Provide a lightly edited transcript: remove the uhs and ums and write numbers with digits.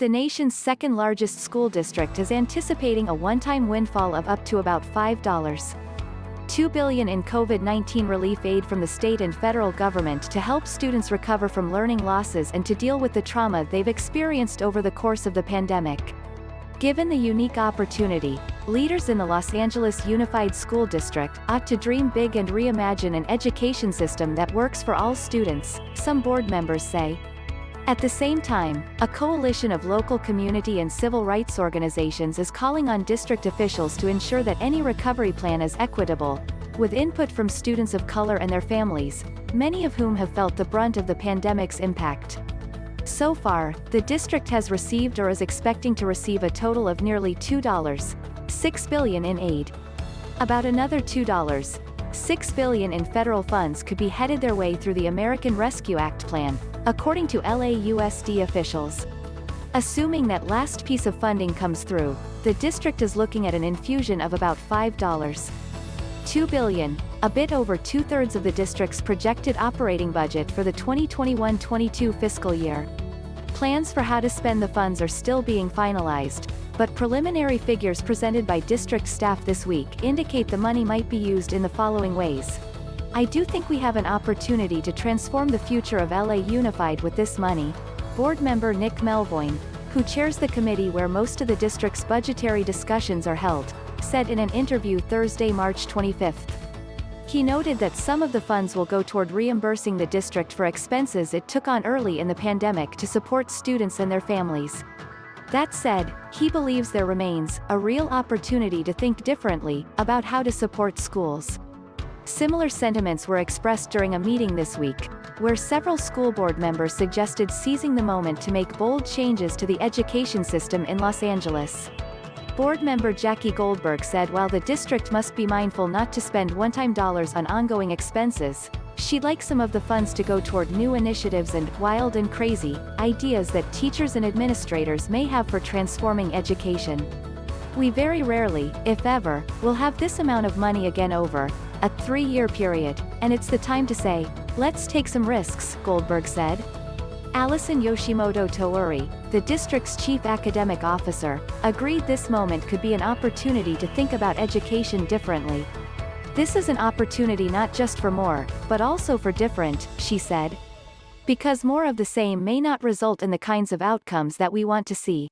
The nation's second-largest school district is anticipating a one-time windfall of up to about $5.2 billion in COVID-19 relief aid from the state and federal government to help students recover from learning losses and to deal with the trauma they've experienced over the course of the pandemic. Given the unique opportunity, leaders in the Los Angeles Unified School District ought to dream big and reimagine an education system that works for all students, some board members say. At the same time, a coalition of local community and civil rights organizations is calling on district officials to ensure that any recovery plan is equitable, with input from students of color and their families, many of whom have felt the brunt of the pandemic's impact. So far, the district has received or is expecting to receive a total of nearly $2.6 billion in aid. About another $2.6 billion in federal funds could be headed their way through the American Rescue Act plan, according to LAUSD officials. Assuming that last piece of funding comes through, the district is looking at an infusion of about $5.2 billion, a bit over two-thirds of the district's projected operating budget for the 2021-22 fiscal year. Plans for how to spend the funds are still being finalized, but preliminary figures presented by district staff this week indicate the money might be used in the following ways. I do think we have an opportunity to transform the future of LA Unified with this money, board member Nick Melvoin, who chairs the committee where most of the district's budgetary discussions are held, said in an interview Thursday, March 25. He noted that some of the funds will go toward reimbursing the district for expenses it took on early in the pandemic to support students and their families. That said, he believes there remains a real opportunity to think differently about how to support schools. Similar sentiments were expressed during a meeting this week, where several school board members suggested seizing the moment to make bold changes to the education system in Los Angeles. Board member Jackie Goldberg said while the district must be mindful not to spend one-time dollars on ongoing expenses, she'd like some of the funds to go toward new initiatives and wild and crazy ideas that teachers and administrators may have for transforming education. We very rarely, if ever, will have this amount of money again over a 3-year period, and it's the time to say, let's take some risks, Goldberg said. Alison Yoshimoto-Towery, the district's chief academic officer, agreed this moment could be an opportunity to think about education differently. This is an opportunity not just for more, but also for different, she said. Because more of the same may not result in the kinds of outcomes that we want to see.